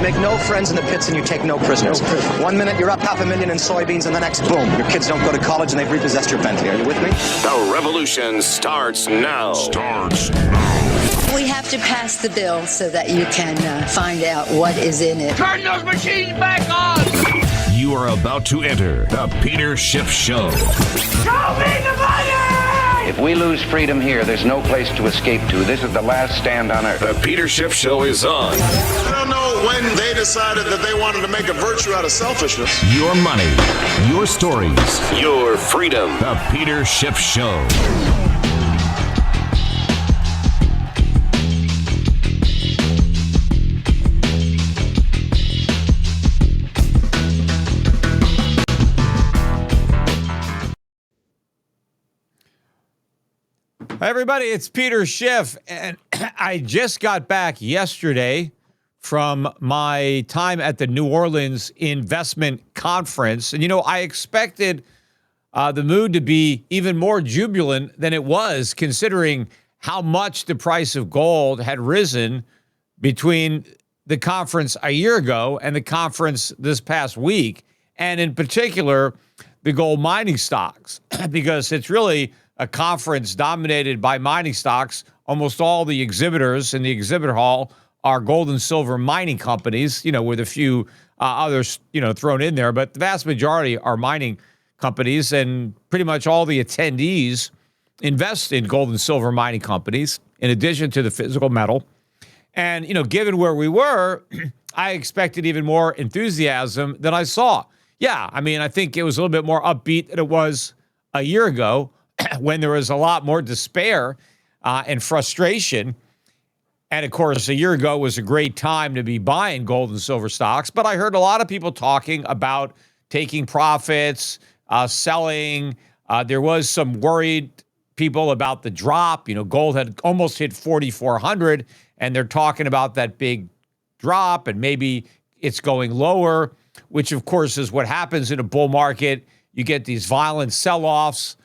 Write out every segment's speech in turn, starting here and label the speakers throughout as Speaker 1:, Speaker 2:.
Speaker 1: make no friends in the pits and you take no prisoners. 1 minute you're up 500,000 in soybeans, and the next, boom, your kids don't go to college and they've repossessed your Bentley. Are you with me?
Speaker 2: The revolution starts now.
Speaker 3: We have to pass the bill so that you can find out what is in it.
Speaker 4: Turn those machines back on!
Speaker 2: You are about to enter the Peter Schiff Show.
Speaker 4: Show me the money!
Speaker 5: If we lose freedom here, there's no place to escape to. This is the last stand on earth.
Speaker 2: The Peter Schiff Show is on.
Speaker 6: I don't know when they decided that they wanted to make a virtue out of selfishness.
Speaker 2: Your money, your stories, your freedom. The Peter Schiff Show.
Speaker 7: Hi, everybody, it's Peter Schiff, and I just got back yesterday from my time at the New Orleans Investment Conference. And, you know, I expected the mood to be even more jubilant than it was, considering how much the price of gold had risen between the conference a year ago and the conference this past week, and in particular, the gold mining stocks, because it's really a conference dominated by mining stocks. Almost all the exhibitors in the exhibit hall are gold and silver mining companies, you know, with a few others, you know, thrown in there. But the vast majority are mining companies, and pretty much all the attendees invest in gold and silver mining companies, in addition to the physical metal. And, you know, given where we were, I expected even more enthusiasm than I saw. Yeah, I mean, I think it was a little bit more upbeat than it was a year ago, when there was a lot more despair and frustration. And of course, a year ago was a great time to be buying gold and silver stocks. But I heard a lot of people talking about taking profits, selling. There was some worried people about the drop. You know, gold had almost hit 4,400, and they're talking about that big drop, and maybe it's going lower, which of course is what happens in a bull market. You get these violent sell-offs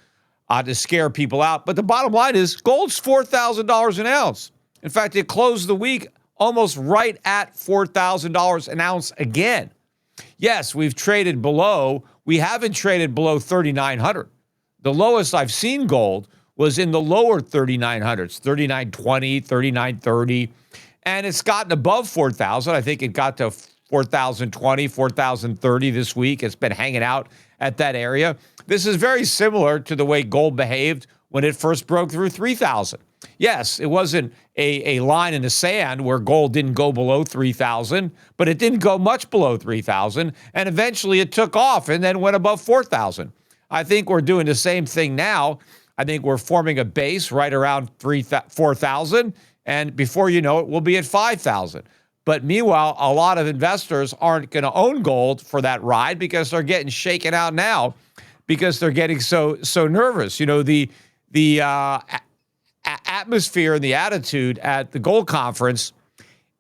Speaker 7: to scare people out. But the bottom line is gold's $4,000 an ounce. In fact, it closed the week almost right at $4,000 an ounce again. Yes, we've traded below. We haven't traded below 3,900. The lowest I've seen gold was in the lower 3,900s, 3,920, 3,930. And it's gotten above 4,000. I think it got to 4,020, 4,030 this week. It's been hanging out at that area. This is very similar to the way gold behaved when it first broke through 3,000. Yes, it wasn't a line in the sand where gold didn't go below 3,000, but it didn't go much below 3,000, and eventually it took off and then went above 4,000. I think we're doing the same thing now. I think we're forming a base right around 4,000, and before you know it, we'll be at 5,000. But meanwhile, a lot of investors aren't going to own gold for that ride because they're getting shaken out now, because they're getting so nervous. You know, the atmosphere and the attitude at the gold conference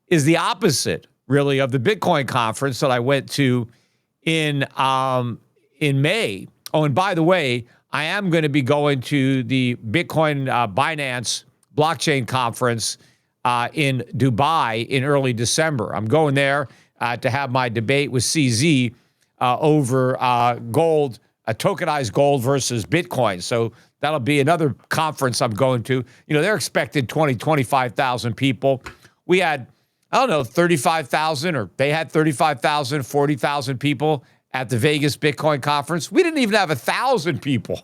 Speaker 7: is the opposite, really, of the Bitcoin conference that I went to in May. Oh, and by the way, I am going to be going to the Bitcoin Binance blockchain conference in Dubai in early December. I'm going there to have my debate with CZ over gold, tokenized gold versus Bitcoin. So that'll be another conference I'm going to. You know, they're expected 20, 25,000 people. We had, I don't know, 35,000, or they had 35,000, 40,000 people at the Vegas Bitcoin conference. We didn't even have 1,000 people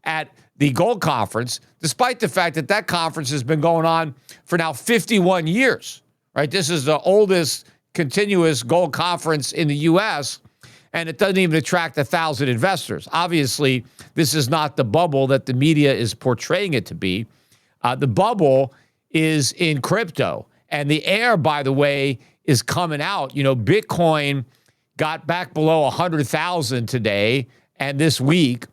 Speaker 7: at the gold conference, despite the fact that that conference has been going on for now 51 years, right? This is the oldest continuous gold conference in the U.S., and it doesn't even attract 1,000 investors. Obviously, this is not the bubble that the media is portraying it to be. The bubble is in crypto, and the air, by the way, is coming out. You know, Bitcoin got back below 100,000 today, and this week,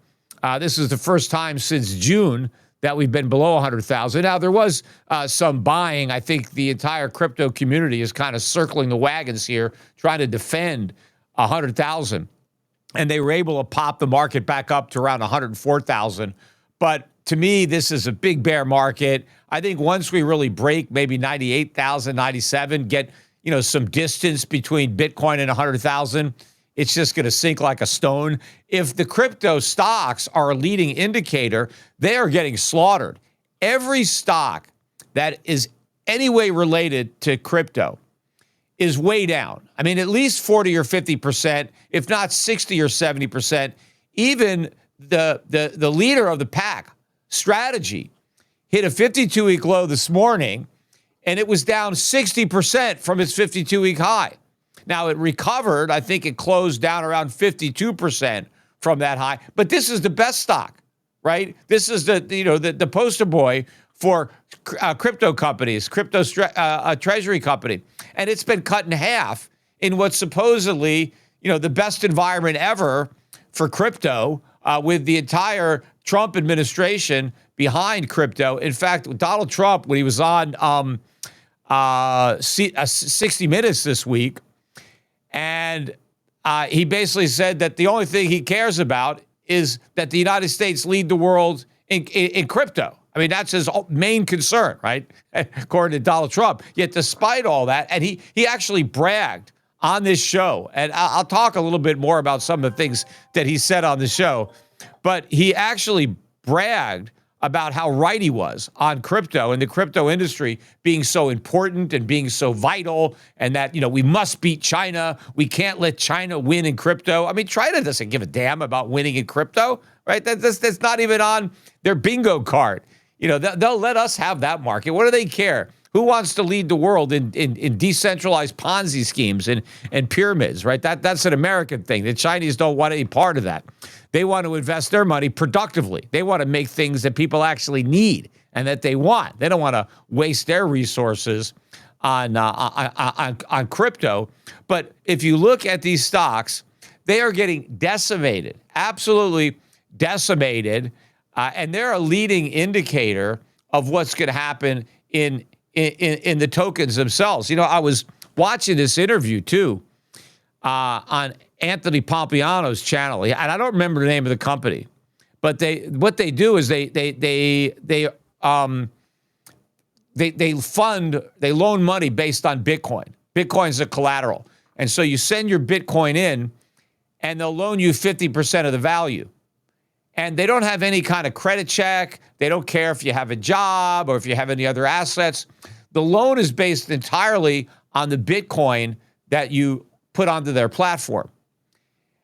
Speaker 7: this is the first time since June that we've been below 100,000. Now, there was some buying. I think the entire crypto community is kind of circling the wagons here, trying to defend 100,000. And they were able to pop the market back up to around 104,000. But to me, this is a big bear market. I think once we really break maybe 98,000, 97, get, some distance between Bitcoin and 100,000, it's just going to sink like a stone. If the crypto stocks are a leading indicator, they are getting slaughtered. Every stock that is any way related to crypto is way down. I mean, at least 40 or 50%, if not 60 or 70%. Even the leader of the pack, Strategy, hit a 52-week low this morning, and it was down 60% from its 52-week high. Now, it recovered. I think it closed down around 52% from that high. But this is the best stock, right? This is the poster boy for crypto companies, treasury company. And it's been cut in half in what's supposedly, the best environment ever for crypto, with the entire Trump administration behind crypto. In fact, Donald Trump, when he was on 60 Minutes this week, and he basically said that the only thing he cares about is that the United States lead the world in crypto. I mean, that's his main concern, right? According to Donald Trump. Yet despite all that, and he actually bragged on this show, and I'll talk a little bit more about some of the things that he said on the show, but he actually bragged about how right he was on crypto and the crypto industry being so important and being so vital, and that, we must beat China. We can't let China win in crypto. I mean, China doesn't give a damn about winning in crypto, right? That's not even on their bingo card. They'll let us have that market. What do they care? Who wants to lead the world in decentralized Ponzi schemes and pyramids, right? That's an American thing. The Chinese don't want any part of that. They want to invest their money productively. They want to make things that people actually need and that they want. They don't want to waste their resources on crypto. But if you look at these stocks, they are getting decimated, absolutely decimated, and they're a leading indicator of what's going to happen in the tokens themselves. I was watching this interview too on Anthony Pompliano's channel, and I don't remember the name of the company, but what they do is they loan money based on Bitcoin. Bitcoin's a collateral, and so you send your Bitcoin in, and they'll loan you 50% of the value. And they don't have any kind of credit check. They don't care if you have a job or if you have any other assets. The loan is based entirely on the Bitcoin that you put onto their platform.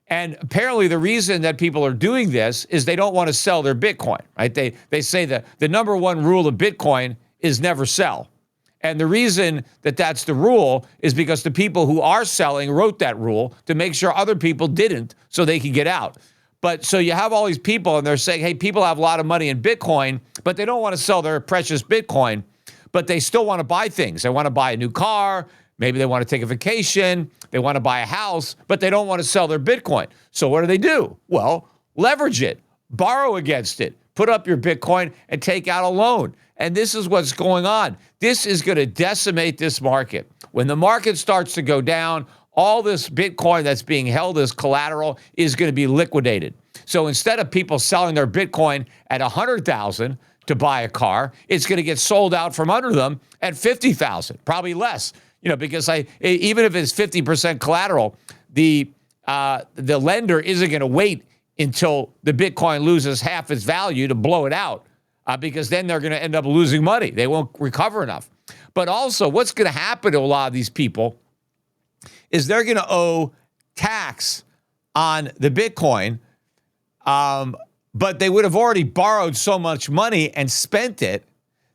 Speaker 7: And apparently the reason that people are doing this is they don't want to sell their Bitcoin, right? They say that the number one rule of Bitcoin is never sell. And the reason that that's the rule is because the people who are selling wrote that rule to make sure other people didn't so they could get out. But so you have all these people and they're saying, hey, people have a lot of money in Bitcoin, but they don't want to sell their precious Bitcoin, but they still want to buy things. They want to buy a new car. Maybe they want to take a vacation. They want to buy a house, but they don't want to sell their Bitcoin. So what do? Well, leverage it, borrow against it, put up your Bitcoin and take out a loan. And this is what's going on. This is going to decimate this market. When the market starts to go down, all this Bitcoin that's being held as collateral is going to be liquidated. So instead of people selling their Bitcoin at $100,000 to buy a car, it's going to get sold out from under them at $50,000, probably less. Because even if it's 50% collateral, the lender isn't going to wait until the Bitcoin loses half its value to blow it out, because then they're going to end up losing money. They won't recover enough. But also, what's going to happen to a lot of these people is they're going to owe tax on the Bitcoin, but they would have already borrowed so much money and spent it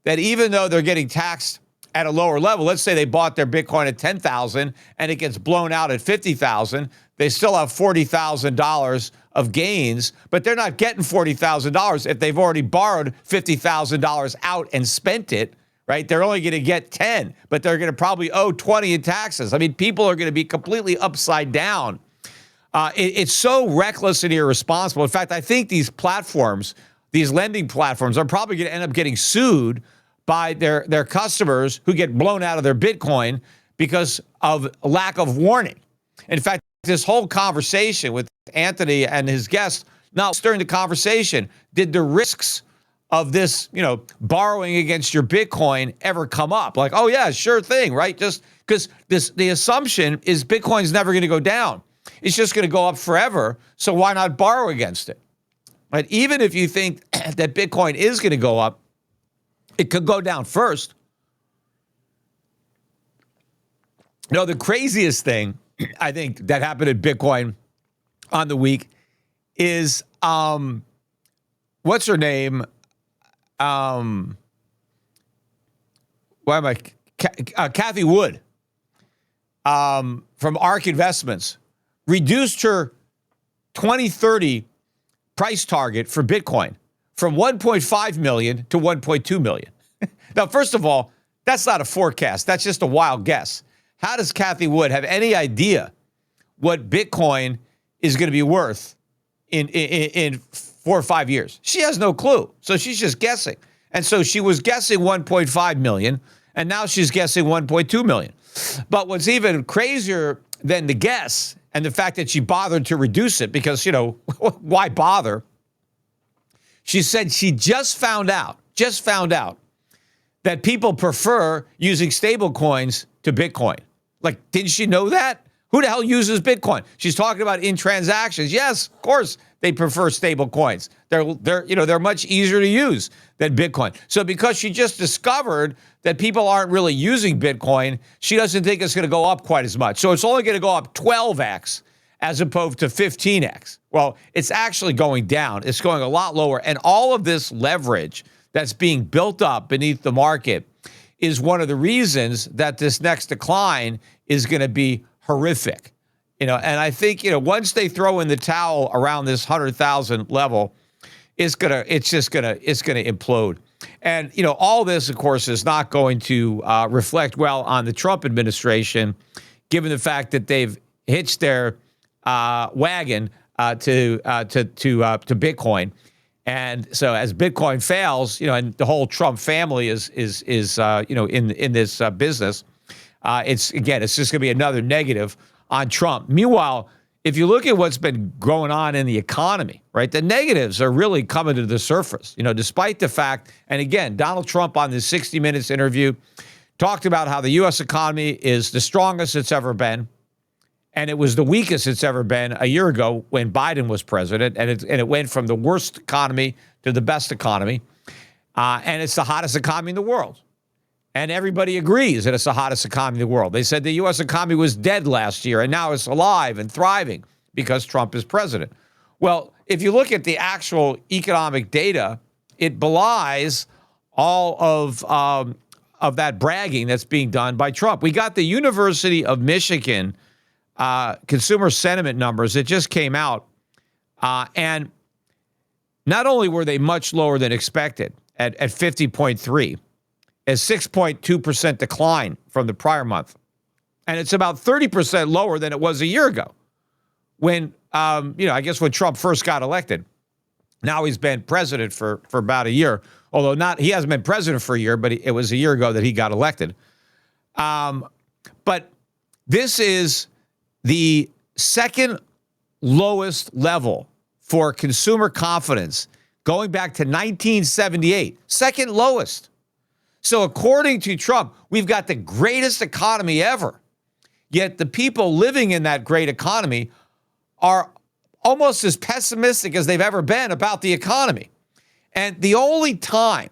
Speaker 7: that even though they're getting taxed at a lower level, let's say they bought their Bitcoin at $10,000 and it gets blown out at $50,000, they still have $40,000 of gains, but they're not getting $40,000 if they've already borrowed $50,000 out and spent it. Right? They're only going to get 10, but they're going to probably owe 20 in taxes. I mean, people are going to be completely upside down. It's so reckless and irresponsible. In fact, I think these platforms, these lending platforms, are probably going to end up getting sued by their customers who get blown out of their Bitcoin because of lack of warning. In fact, this whole conversation with Anthony and his guests, now during the conversation, did the risks of this, borrowing against your Bitcoin ever come up. Like, oh yeah, sure thing, right? Just because the assumption is Bitcoin's never going to go down. It's just going to go up forever. So why not borrow against it? Right? Even if you think that Bitcoin is going to go up, it could go down first. No, the craziest thing I think that happened at Bitcoin on the week is what's her name? Kathy Wood from ARK Investments reduced her 2030 price target for Bitcoin from 1.5 million to 1.2 million. Now, first of all, that's not a forecast. That's just a wild guess. How does Kathy Wood have any idea what Bitcoin is going to be worth in 4 or 5 years? She has no clue. So she's just guessing. And so she was guessing 1.5 million, and now she's guessing 1.2 million. But what's even crazier than the guess and the fact that she bothered to reduce it, because, why bother? She said she just found out that people prefer using stable coins to Bitcoin. Like, didn't she know that? Who the hell uses Bitcoin? She's talking about in transactions. Yes, of course they prefer stable coins. They're much easier to use than Bitcoin. So because she just discovered that people aren't really using Bitcoin, she doesn't think it's going to go up quite as much. So it's only going to go up 12x as opposed to 15x. Well, it's actually going down. It's going a lot lower. And all of this leverage that's being built up beneath the market is one of the reasons that this next decline is going to be horrific. And I think, once they throw in the towel around this 100,000 level, it's going to implode. And, all this, of course, is not going to reflect well on the Trump administration, given the fact that they've hitched their wagon to Bitcoin. And so as Bitcoin fails, and the whole Trump family is in this business, it's just going to be another negative on Trump. Meanwhile, if you look at what's been going on in the economy, right, the negatives are really coming to the surface, despite the fact, and again, Donald Trump on this 60 Minutes interview talked about how the U.S. economy is the strongest it's ever been, and it was the weakest it's ever been a year ago when Biden was president, and it went from the worst economy to the best economy, and it's the hottest economy in the world. And everybody agrees that it's the hottest economy in the world. They said the U.S. economy was dead last year, and now it's alive and thriving because Trump is president. Well, if you look at the actual economic data, it belies all of that bragging that's being done by Trump. We got the University of Michigan consumer sentiment numbers that just came out, and not only were they much lower than expected at 50.3, a 6.2% decline from the prior month. And it's about 30% lower than it was a year ago when, I guess when Trump first got elected. Now he's been president for about a year, although he hasn't been president for a year, but it was a year ago that he got elected. But this is the second lowest level for consumer confidence going back to 1978, second lowest. So according to Trump, we've got the greatest economy ever. Yet the people living in that great economy are almost as pessimistic as they've ever been about the economy. And the only time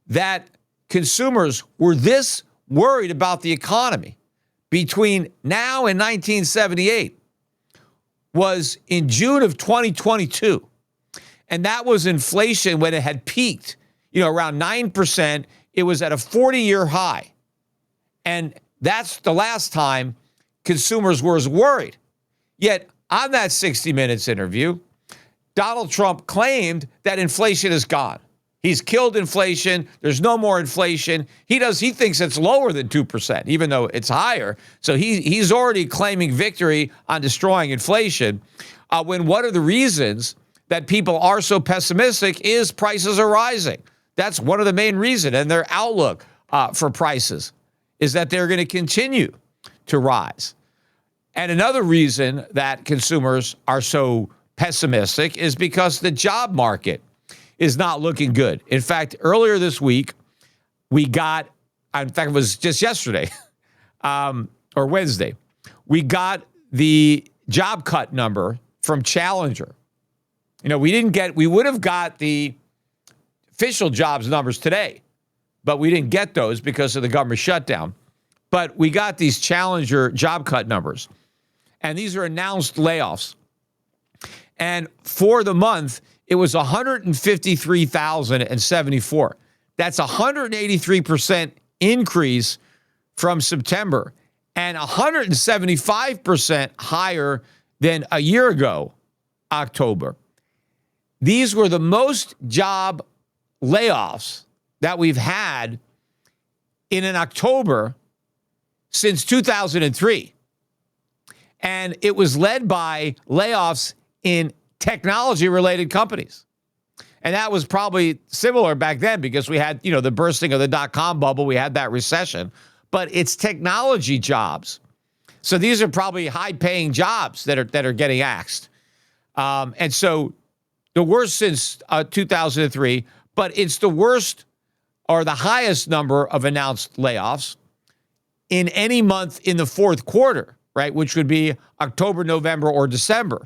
Speaker 7: that consumers were this worried about the economy between now and 1978 was in June of 2022. And that was inflation when it had peaked, around 9%. It was at a 40-year high. And that's the last time consumers were as worried. Yet on that 60 Minutes interview, Donald Trump claimed that inflation is gone. He's killed inflation. There's no more inflation. He thinks it's lower than 2%, even though it's higher. So he's already claiming victory on destroying inflation. When one of the reasons that people are so pessimistic is prices are rising. That's one of the main reasons. And their outlook for prices is that they're going to continue to rise. And another reason that consumers are so pessimistic is because the job market is not looking good. In fact, earlier this week, we got, in fact, it was just yesterday or Wednesday, we got the job cut number from Challenger. You know, we would have got the official jobs numbers today, but we didn't get those because of the government shutdown. But we got these Challenger job cut numbers, and these are announced layoffs. And for the month, it was 153,074. That's 183% increase from September and 175% higher than a year ago, October. These were the most job layoffs that we've had in an October since 2003. And it was led by layoffs in technology-related companies. And that was probably similar back then because we had, the bursting of the dot-com bubble. We had that recession. But it's technology jobs. So these are probably high-paying jobs that are getting axed. And so the worst since 2003, but it's the worst or the highest number of announced layoffs in any month in the fourth quarter, right, which would be October, November, or December.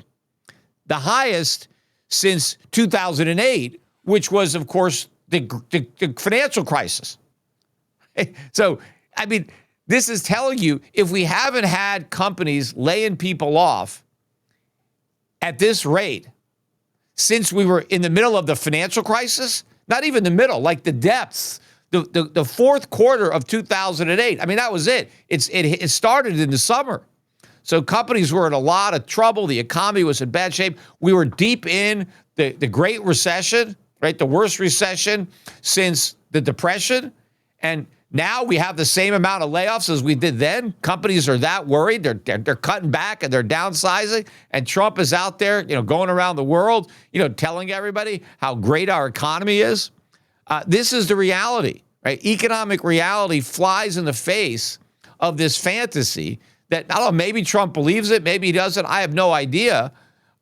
Speaker 7: The highest since 2008, which was, of course, the financial crisis. So, I mean, this is telling you if we haven't had companies laying people off at this rate since we were in the middle of the financial crisis, not even the middle, like the depths, the fourth quarter of 2008. I mean, that was it. It started in the summer. So companies were in a lot of trouble. The economy was in bad shape. We were deep in the Great Recession, right? The worst recession since the Depression. And now we have the same amount of layoffs as we did then. Companies are that worried. They're cutting back and they're downsizing. And Trump is out there, going around the world, telling everybody how great our economy is. This is the reality, right? Economic reality flies in the face of this fantasy that, I don't know, maybe Trump believes it, maybe he doesn't. I have no idea.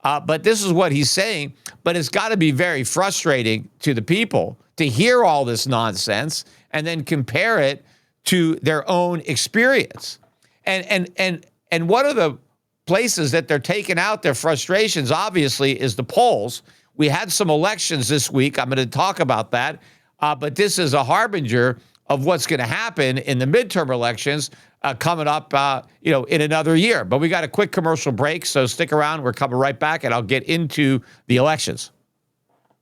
Speaker 7: But this is what he's saying. But it's got to be very frustrating to the people to hear all this nonsense and then compare it to their own experience. And one of the places that they're taking out their frustrations, obviously, is the polls. We had some elections this week. I'm going to talk about that. But this is a harbinger of what's going to happen in the midterm elections coming up, in another year. But we got a quick commercial break, so stick around. We're coming right back, and I'll get into the elections.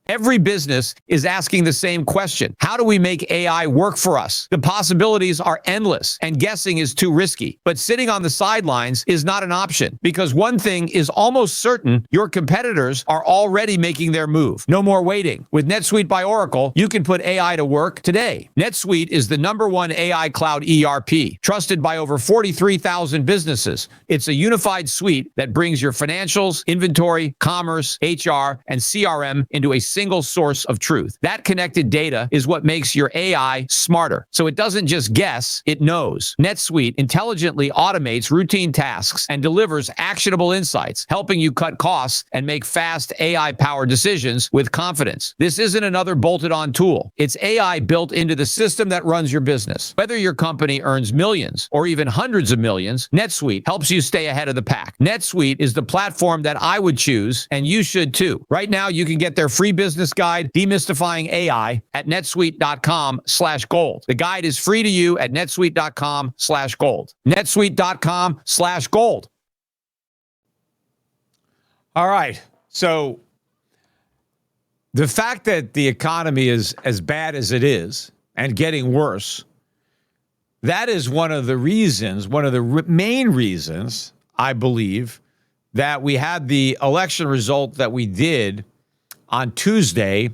Speaker 7: Every business is asking the same question. How do we make AI work for us? The possibilities are endless, and guessing is too risky. But sitting on the sidelines is not an option, because one thing is almost certain: your competitors are already making their move. No more waiting. With NetSuite by Oracle, you can put AI to work today. NetSuite is the #1 AI cloud ERP, trusted by over 43,000 businesses. It's a unified suite that brings your financials, inventory, commerce, HR, and CRM into a single source of truth. That connected data is what makes your AI smarter. So it doesn't just guess, it knows. NetSuite intelligently automates routine tasks and delivers actionable insights, helping you cut costs and make fast AI-powered decisions with confidence. This isn't another bolted-on tool. It's AI built into the system that runs your business. Whether your company earns millions or even hundreds of millions, NetSuite helps you stay ahead of the pack. NetSuite is the platform that I would choose, and you should too. Right now, you can get their free business guide, Demystifying AI, at netsuite.com/gold. The guide is free to you at netsuite.com/gold. netsuite.com/gold. All right. So the fact that the economy is as bad as it is and getting worse, that is one of the reasons, one of the main reasons, I believe, that we had the election result that we did on Tuesday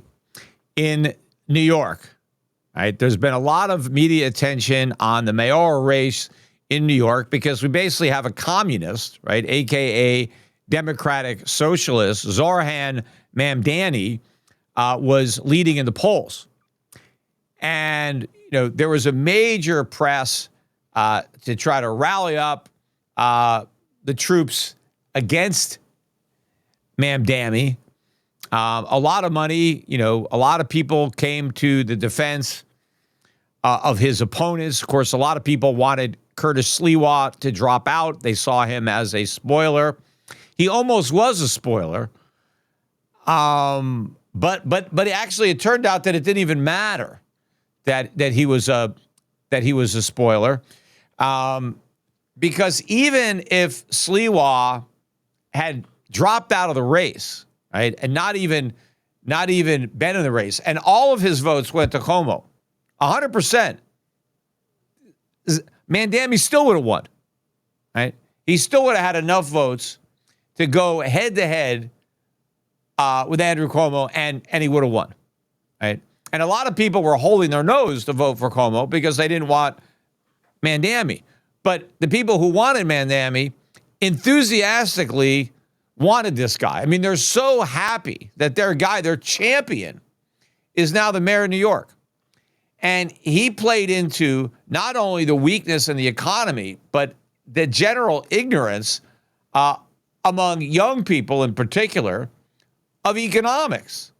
Speaker 7: in New York. Right? There's been a lot of media attention on the mayoral race in New York because we basically have a communist, right, aka Democratic Socialist, Zoran Mamdani, was leading in the polls. And, there was a major press to try to rally up the troops against Mamdani. A lot of money, a lot of people came to the defense of his opponents. Of course, a lot of people wanted Curtis Sliwa to drop out. They saw him as a spoiler. He almost was a spoiler. But actually it turned out that it didn't even matter that he was a spoiler. Because even if Sliwa had dropped out of the race, right, and not even been in the race, and all of his votes went to Cuomo, 100%, Mandami still would have won, right? He still would have had enough votes to go head-to-head with Andrew Cuomo, and he would have won, right? And a lot of people were holding their nose to vote for Cuomo because they didn't want Mandami. But the people who wanted Mandami enthusiastically wanted this guy. I mean, they're so happy that their guy, their champion, is now the mayor of New York. And he played into not only the weakness in the economy, but the general ignorance among young people in particular of economics.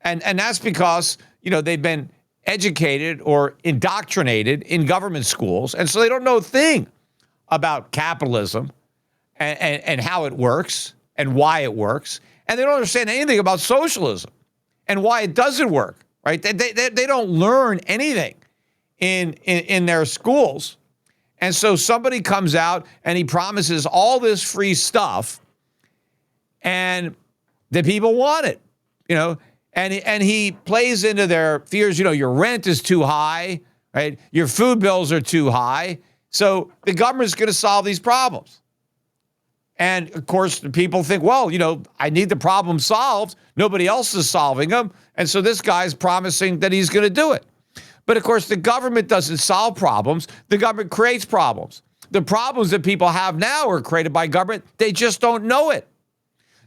Speaker 7: And that's because, they've been educated or indoctrinated in government schools. And so they don't know a thing about capitalism and how it works and why it works. And they don't understand anything about socialism and why it doesn't work, right? They don't learn anything in their schools. And so somebody comes out and he promises all this free stuff and the people want it, and he plays into their fears. Your rent is too high, right? Your food bills are too high. So the government's going to solve these problems. And of course, the people think, well, I need the problem solved. Nobody else is solving them. And so this guy's promising that he's going to do it. But of course, the government doesn't solve problems. The government creates problems. The problems that people have now are created by government. They just don't know it.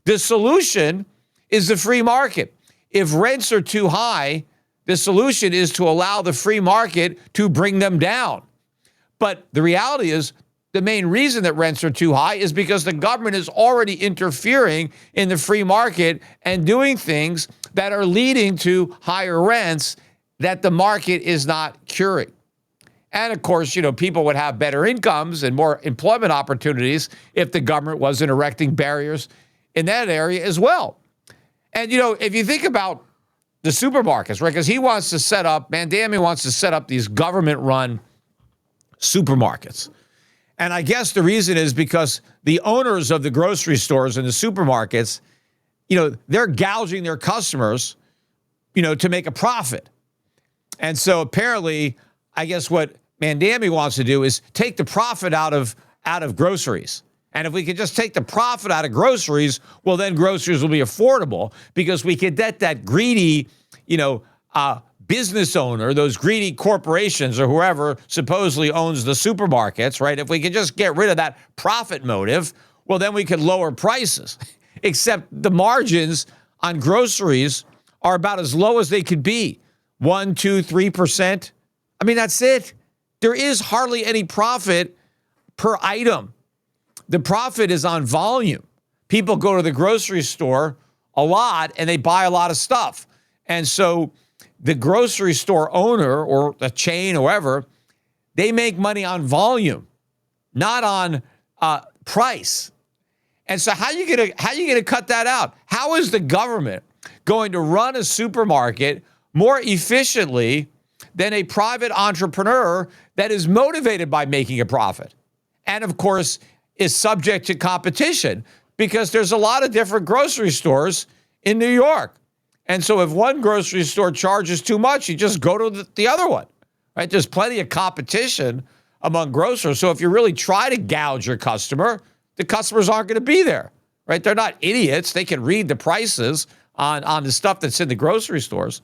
Speaker 7: The solution is the free market. If rents are too high, the solution is to allow the free market to bring them down. But the reality is the main reason that rents are too high is because the government is already interfering in the free market and doing things that are leading to higher rents that the market is not curing. And of course, people would have better incomes and more employment opportunities if the government wasn't erecting barriers in that area as well. And, if you think about the supermarkets, right, because Mandami wants to set up these government-run supermarkets. And I guess the reason is because the owners of the grocery stores and the supermarkets, they're gouging their customers, to make a profit. And so apparently, I guess what Mandami wants to do is take the profit out of groceries. And if we could just take the profit out of groceries, well, then groceries will be affordable because we could get that greedy, business owner, those greedy corporations or whoever supposedly owns the supermarkets, right? If we could just get rid of that profit motive, well, then we could lower prices. Except the margins on groceries are about as low as they could be. 1%, 2%, 3%. I mean, that's it. There is hardly any profit per item. The profit is on volume. People go to the grocery store a lot and they buy a lot of stuff. And so the grocery store owner or the chain or whoever, they make money on volume, not on price. And so how you gonna cut that out? How is the government going to run a supermarket more efficiently than a private entrepreneur that is motivated by making a profit? And of course, is subject to competition because there's a lot of different grocery stores in New York. And so if one grocery store charges too much, you just go to the other one, right? There's plenty of competition among grocers. So if you really try to gouge your customer, the customers aren't going to be there, right? They're not idiots. They can read the prices on the stuff that's in the grocery stores.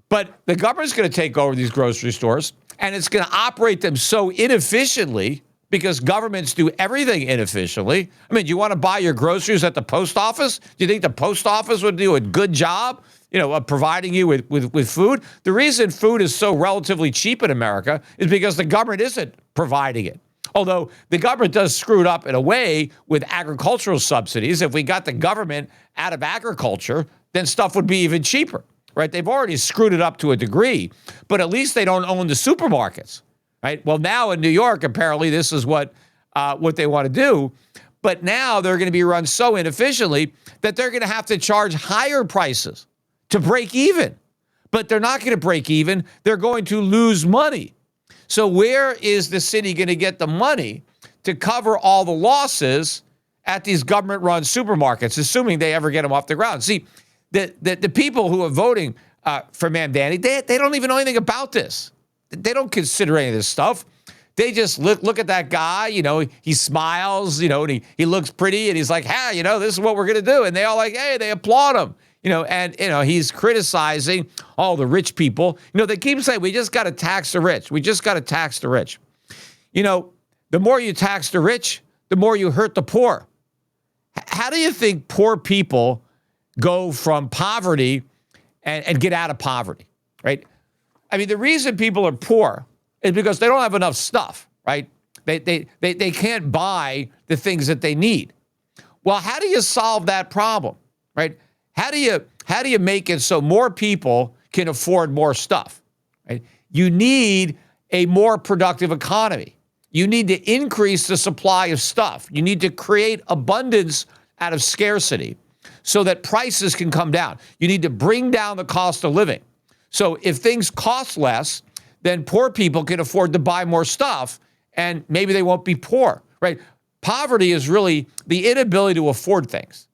Speaker 7: But the government's going to take over these grocery stores and it's going to operate them so inefficiently because governments do everything inefficiently. I mean, do you want to buy your groceries at the post office? Do you think the post office would do a good job, of providing you with food? The reason food is so relatively cheap in America is because the government isn't providing it. Although the government does screw it up in a way with agricultural subsidies. If we got the government out of agriculture, then stuff would be even cheaper, right? They've already screwed it up to a degree, but at least they don't own the supermarkets, right? Well, now in New York, apparently this is what they want to do. But now they're going to be run so inefficiently that they're going to have to charge higher prices to break even. But they're not going to break even. They're going to lose money. So where is the city going to get the money to cover all the losses at these government-run supermarkets, assuming they ever get them off the ground? See, the people who are voting for Mamdani, they don't even know anything about this. They don't consider any of this stuff. They just look at that guy, he smiles, and he looks pretty, and he's like, hey, this is what we're going to do. And they all like, hey, they applaud him, he's criticizing all the rich people. They keep saying, we just got to tax the rich. We just got to tax the rich. The more you tax the rich, the more you hurt the poor. How do you think poor people go from poverty and get out of poverty, right? I mean, the reason people are poor is because they don't have enough stuff, right? They can't buy the things that they need. Well, how do you solve that problem, right? How do you make it so more people can afford more stuff, right? You need a more productive economy. You need to increase the supply of stuff. You need to create abundance out of scarcity so that prices can come down. You need to bring down the cost of living. So if things cost less, then poor people can afford to buy more stuff, and maybe they won't be poor, right? Poverty is really the inability to afford things.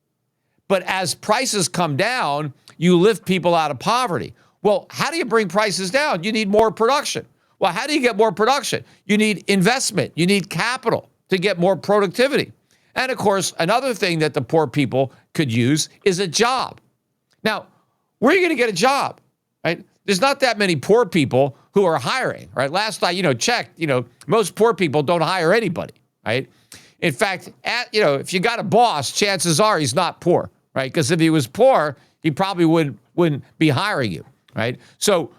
Speaker 7: But as prices come down, you lift people out of poverty. Well, how do you bring prices down? You need more production. Well, how do you get more production? You need investment. You need capital to get more productivity. And of course, another thing that the poor people could use is a job. Now, where are you going to get a job, right? There's not that many poor people who are hiring, right? Last I, checked, most poor people don't hire anybody, right? In fact, if you got a boss, chances are he's not poor, right? Because if he was poor, he probably wouldn't be hiring you, right? So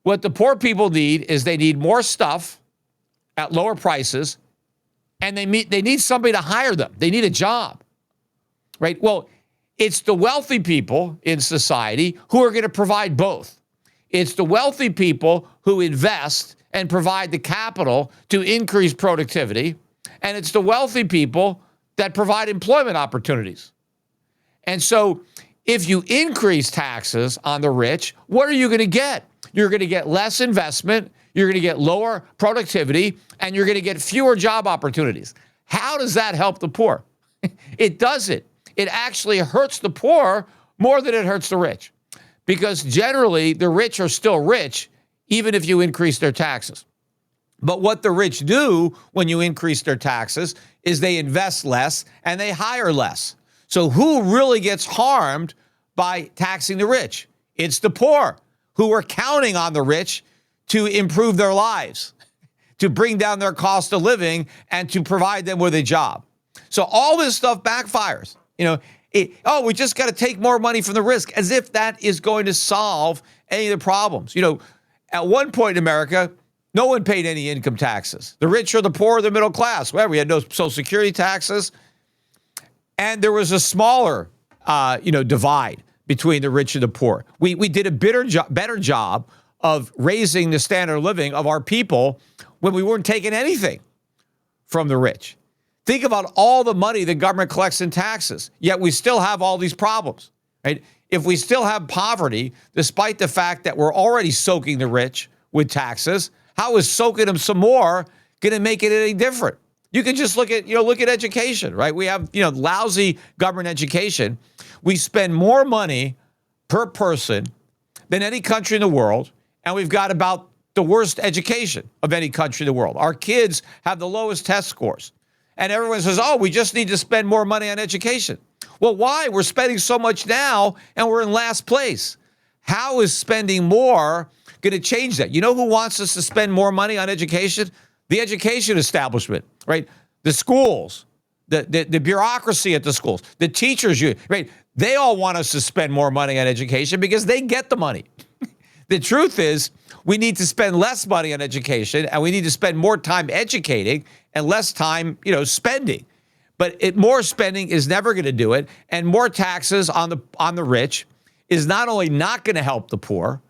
Speaker 7: what the poor people need is they need more stuff at lower prices, and they need somebody to hire them. They need a job, right? Well, it's the wealthy people in society who are going to provide both. It's the wealthy people who invest and provide the capital to increase productivity, and it's the wealthy people that provide employment opportunities. And so if you increase taxes on the rich, what are you going to get? You're going to get less investment, you're going to get lower productivity, and you're going to get fewer job opportunities. How does that help the poor? It doesn't. It actually hurts the poor more than it hurts the rich. Because generally, the rich are still rich, even if you increase their taxes. But what the rich do when you increase their taxes is they invest less and they hire less. So who really gets harmed by taxing the rich? It's the poor, who are counting on the rich to improve their lives, to bring down their cost of living, and to provide them with a job. So all this stuff backfires. We just got to take more money from the risk, as if that is going to solve any of the problems. At one point in America, no one paid any income taxes. The rich or the poor or the middle class. Well, we had no Social Security taxes. And there was a smaller, divide between the rich and the poor. We did a better job of raising the standard of living of our people when we weren't taking anything from the rich. Think about all the money the government collects in taxes, yet we still have all these problems, right? If we still have poverty, despite the fact that we're already soaking the rich with taxes, how is soaking them some more going to make it any different? You can just look at education, right? We have, lousy government education. We spend more money per person than any country in the world, and we've got about the worst education of any country in the world. Our kids have the lowest test scores. And everyone says, we just need to spend more money on education. Well, why? We're spending so much now, and we're in last place. How is spending more going to change that? You know who wants us to spend more money on education? The education establishment, right? The schools, the bureaucracy at the schools, the teachers, right? They all want us to spend more money on education because they get the money. The truth is, we need to spend less money on education, and we need to spend more time educating, and less time, spending. But more spending is never going to do it, and more taxes on the rich is not only not going to help the poor,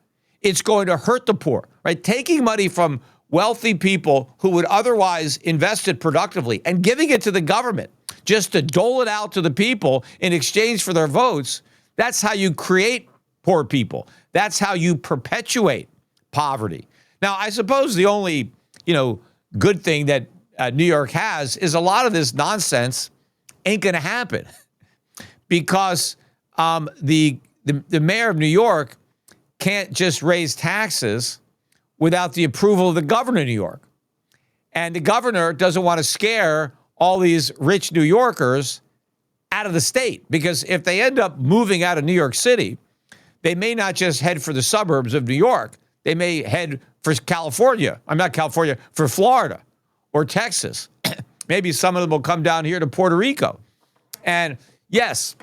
Speaker 7: it's going to hurt the poor, right? Taking money from wealthy people who would otherwise invest it productively and giving it to the government just to dole it out to the people in exchange for their votes, that's how you create poor people. That's how you perpetuate poverty. Now, I suppose the only, good thing that New York has is a lot of this nonsense ain't going to happen because the mayor of New York can't just raise taxes without the approval of the governor of New York. And the governor doesn't want to scare all these rich New Yorkers out of the state, because if they end up moving out of New York City, they may not just head for the suburbs of New York. They may head for for Florida or Texas. Maybe some of them will come down here to Puerto Rico. And yes,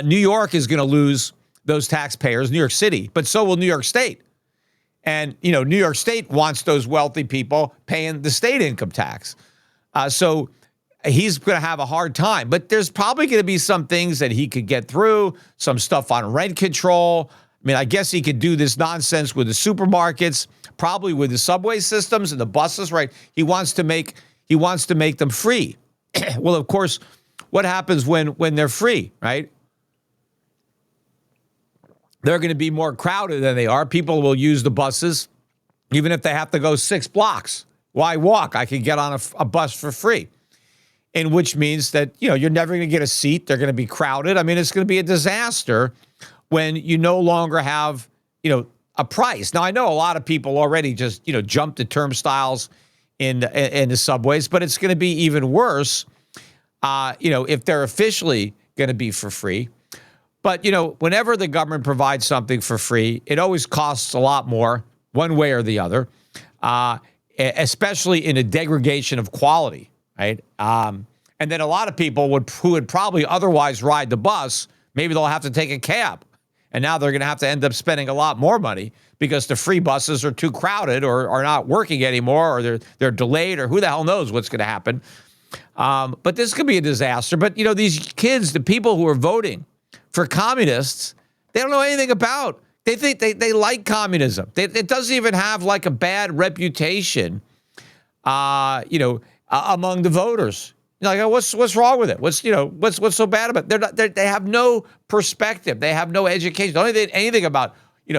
Speaker 7: New York is going to lose those taxpayers, New York City, but so will New York State. And, New York State wants those wealthy people paying the state income tax. So he's going to have a hard time. But there's probably going to be some things that he could get through, some stuff on rent control. I mean, I guess he could do this nonsense with the supermarkets, probably with the subway systems and the buses, right? He wants to make them free. Well, of course, what happens when they're free, right? They're going to be more crowded than they are. People will use the buses, even if they have to go 6 blocks. Why walk? I can get on a bus for free. And which means that, you're never going to get a seat. They're going to be crowded. I mean, it's going to be a disaster when you no longer have, a price. Now, I know a lot of people already just, jump to turnstiles in the subways, but it's going to be even worse, if they're officially going to be for free. But, whenever the government provides something for free, it always costs a lot more, one way or the other, especially in a degradation of quality, right? And then a lot of people who would probably otherwise ride the bus, maybe they'll have to take a cab. And now they're going to have to end up spending a lot more money because the free buses are too crowded or are not working anymore, or they're delayed, or who the hell knows what's going to happen. But this could be a disaster. But, these kids, the people who are voting for communists, they don't know anything about. They think they like communism. It doesn't even have like a bad reputation, among the voters. Like, what's wrong with it? What's so bad about it? They have no perspective. They have no education. They don't know anything about,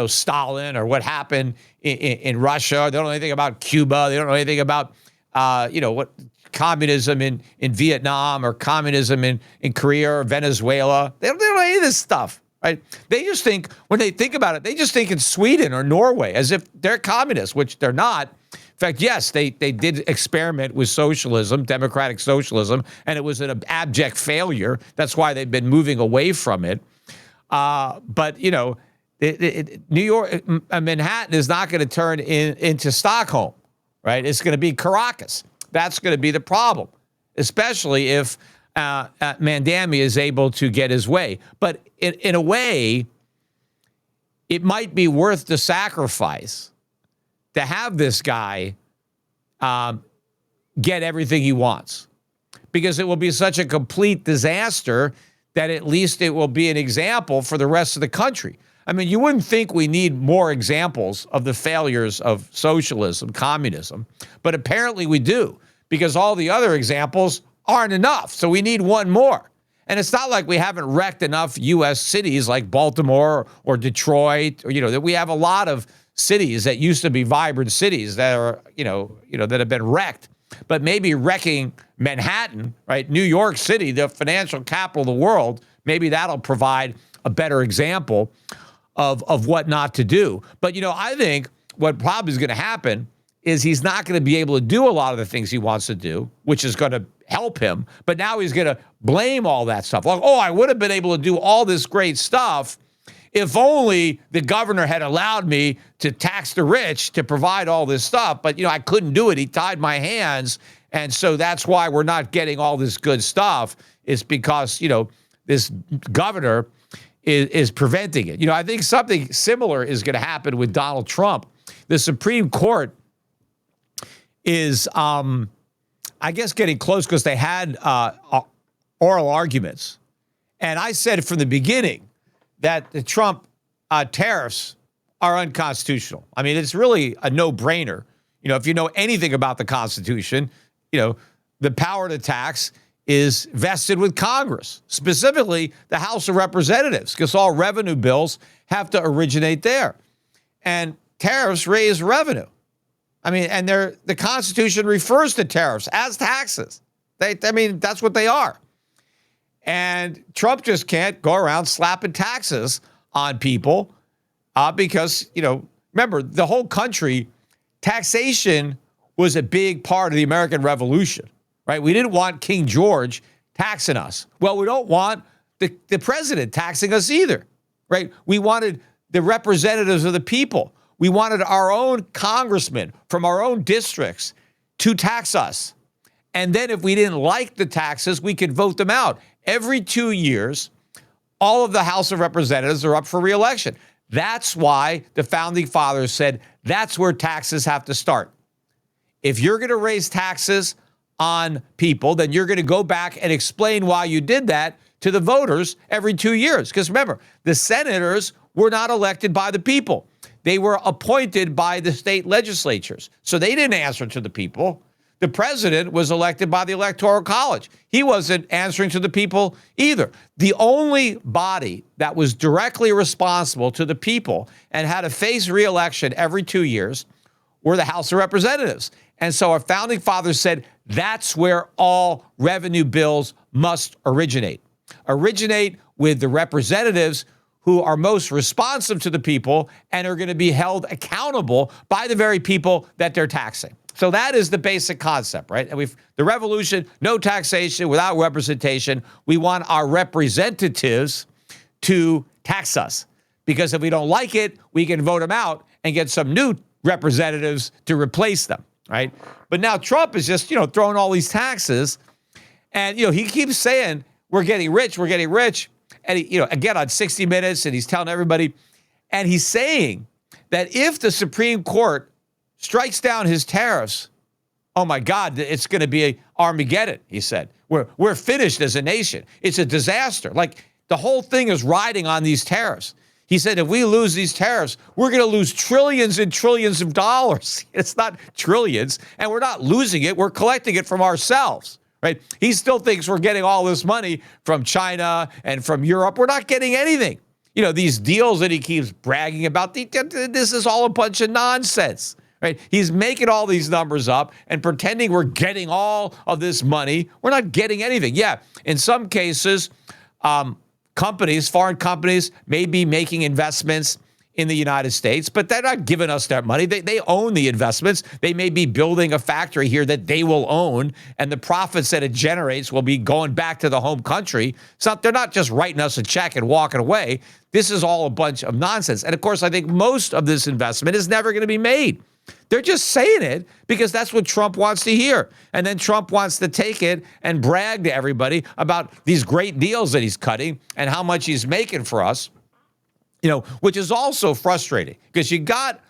Speaker 7: Stalin or what happened in Russia. They don't know anything about Cuba. They don't know anything about, what communism in Vietnam or communism in Korea or Venezuela. They don't know any of this stuff, right? They just think, when they think about it, they just think it's Sweden or Norway as if they're communists, which they're not. In fact, yes, they did experiment with socialism, democratic socialism, and it was an abject failure. That's why they've been moving away from it. But, New York, Manhattan is not going to turn into Stockholm, right? It's going to be Caracas. That's going to be the problem, especially if Mandami is able to get his way. But in a way, it might be worth the sacrifice to have this guy get everything he wants, because it will be such a complete disaster that at least it will be an example for the rest of the country. I mean, you wouldn't think we need more examples of the failures of socialism, communism, but apparently we do, because all the other examples aren't enough. So we need one more. And it's not like we haven't wrecked enough U.S. cities like Baltimore or Detroit, or, that we have a lot of cities that used to be vibrant cities that are, that have been wrecked. But maybe wrecking Manhattan, right? New York City, the financial capital of the world, maybe that'll provide a better example of what not to do. But, I think what probably is going to happen is he's not going to be able to do a lot of the things he wants to do, which is going to help him. But now he's going to blame all that stuff. Like, I would have been able to do all this great stuff if only the governor had allowed me to tax the rich to provide all this stuff. But, I couldn't do it. He tied my hands. And so that's why we're not getting all this good stuff, is because, this governor is preventing it. I think something similar is going to happen with Donald Trump. The Supreme Court is I guess, getting close because they had oral arguments. And I said from the beginning that the Trump tariffs are unconstitutional. I mean, it's really a no-brainer. You know, if you know anything about the Constitution, you know, the power to tax is vested with Congress, specifically the House of Representatives, because all revenue bills have to originate there. And tariffs raise revenue. I mean, and the Constitution refers to tariffs as taxes. I mean, that's what they are. And Trump just can't go around slapping taxes on people because, you know, remember, the whole country, taxation was a big part of the American Revolution, right? We didn't want King George taxing us. Well, we don't want the president taxing us either, right? We wanted the representatives of the people. We wanted our own congressmen from our own districts to tax us. And then if we didn't like the taxes, we could vote them out. Every 2 years, all of the House of Representatives are up for re-election. That's why the founding fathers said that's where taxes have to start. If you're going to raise taxes on people, then you're going to go back and explain why you did that to the voters every 2 years. Because remember, the senators were not elected by the people. They were appointed by the state legislatures. So they didn't answer to the people. The president was elected by the Electoral College. He wasn't answering to the people either. The only body that was directly responsible to the people and had to face re-election every 2 years were the House of Representatives. And so our founding fathers said that's where all revenue bills must originate. Originate with the representatives who are most responsive to the people and are going to be held accountable by the very people that they're taxing. So that is the basic concept, right? And the revolution, no taxation without representation. We want our representatives to tax us because if we don't like it, we can vote them out and get some new representatives to replace them, right? But now Trump is just, throwing all these taxes and, he keeps saying, we're getting rich. And he, again, on 60 Minutes, and he's telling everybody, and he's saying that if the Supreme Court strikes down his tariffs, oh my God, it's going to be a Armageddon, he said. We're finished as a nation. It's a disaster. Like the whole thing is riding on these tariffs. He said, if we lose these tariffs, we're going to lose trillions and trillions of dollars. It's not trillions, and we're not losing it. We're collecting it from ourselves, right? He still thinks we're getting all this money from China and from Europe. We're not getting anything. These deals that he keeps bragging about, this is all a bunch of nonsense. Right? He's making all these numbers up and pretending we're getting all of this money. We're not getting anything. Yeah, in some cases, foreign companies may be making investments in the United States, but they're not giving us that money. They own the investments. They may be building a factory here that they will own, and the profits that it generates will be going back to the home country. So they're not just writing us a check and walking away. This is all a bunch of nonsense. And of course, I think most of this investment is never going to be made. They're just saying it because that's what Trump wants to hear. And then Trump wants to take it and brag to everybody about these great deals that he's cutting and how much he's making for us, which is also frustrating because you got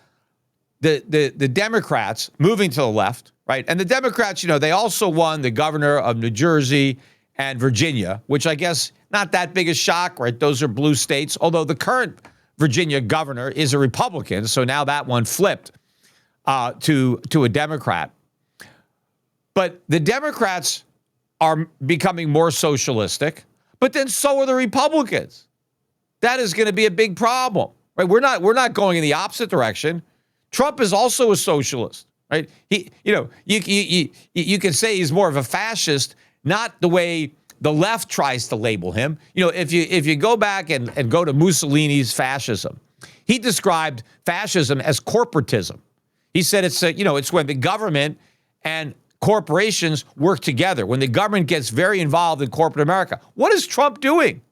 Speaker 7: the Democrats moving to the left, right? And the Democrats, they also won the governor of New Jersey and Virginia, which I guess not that big a shock, right? Those are blue states, although the current Virginia governor is a Republican, so now that one flipped to a Democrat. But the Democrats are becoming more socialistic, but then so are the Republicans. That is going to be a big problem, right? We're not going in the opposite direction. Trump is also a socialist, right? You can say he's more of a fascist, not the way the left tries to label him. If you go back and go to Mussolini's fascism, he described fascism as corporatism. He said it's when the government and corporations work together, when the government gets very involved in corporate America. What is Trump doing?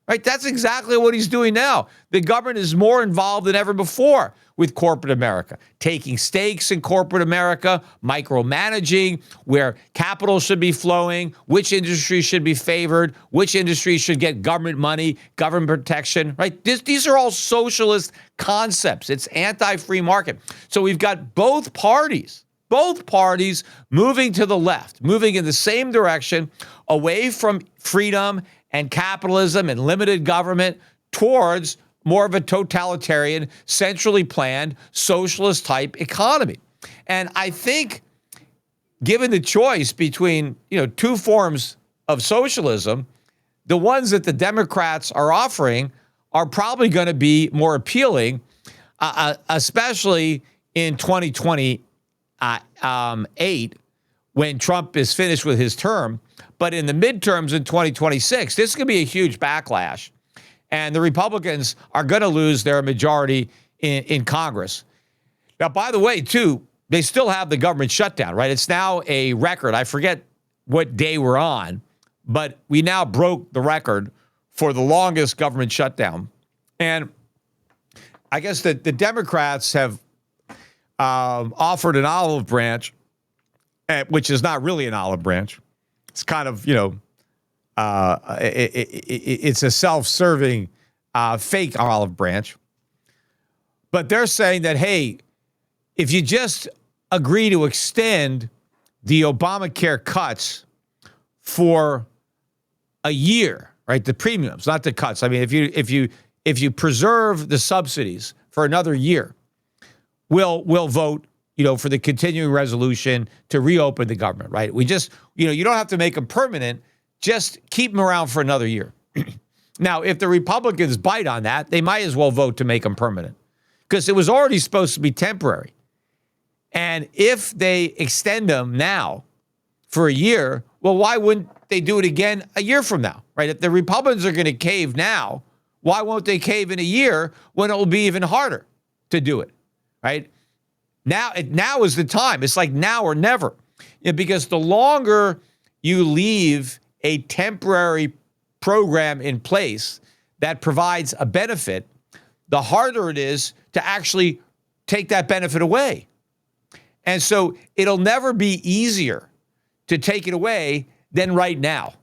Speaker 7: Right? That's exactly what he's doing now. The government is more involved than ever before with corporate America, taking stakes in corporate America, micromanaging where capital should be flowing, which industry should be favored, which industry should get government money, government protection, right? These are all socialist concepts. It's anti-free market. So we've got both parties Both parties moving to the left, moving in the same direction, away from freedom and capitalism and limited government towards more of a totalitarian, centrally planned, socialist type economy. And I think given the choice between, two forms of socialism, the ones that the Democrats are offering are probably going to be more appealing, especially in 2028 when Trump is finished with his term. But in the midterms in 2026, this is going to be a huge backlash. And the Republicans are going to lose their majority in Congress. Now, by the way, too, they still have the government shutdown, right? It's now a record. I forget what day we're on, but we now broke the record for the longest government shutdown. And I guess that the Democrats have offered an olive branch, which is not really an olive branch. It's kind of, it's a self-serving fake olive branch. But they're saying that, hey, if you just agree to extend the Obamacare cuts for a year, right? The premiums, not the cuts. I mean, if you preserve the subsidies for another year, we'll vote, for the continuing resolution to reopen the government, right? We just, you don't have to make them permanent. Just keep them around for another year. Now, if the Republicans bite on that, they might as well vote to make them permanent because it was already supposed to be temporary. And if they extend them now for a year, well, why wouldn't they do it again a year from now, right? If the Republicans are going to cave now, why won't they cave in a year when it will be even harder to do it, right? Now is the time. It's like now or never, because the longer you leave a temporary program in place that provides a benefit, the harder it is to actually take that benefit away. And so it'll never be easier to take it away than right now.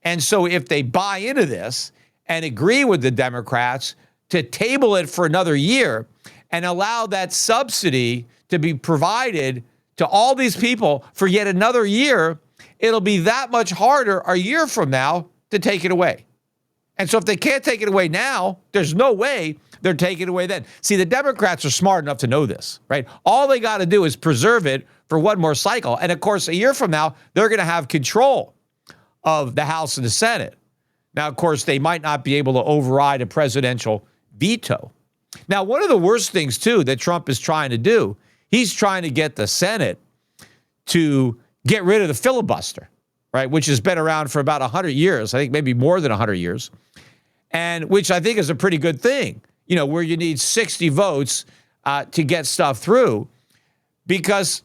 Speaker 7: And so if they buy into this and agree with the Democrats to table it for another year and allow that subsidy to be provided to all these people for yet another year, it'll be that much harder a year from now to take it away. And so if they can't take it away now, there's no way they're taking it away then. See, the Democrats are smart enough to know this, right? All they got to do is preserve it for one more cycle. And of course, a year from now, they're going to have control of the House and the Senate. Now, of course, they might not be able to override a presidential veto. Now, one of the worst things, too, that Trump is trying to do, he's trying to get the Senate to get rid of the filibuster, right, which has been around for about 100 years, I think maybe more than 100 years, and which I think is a pretty good thing, where you need 60 votes to get stuff through, because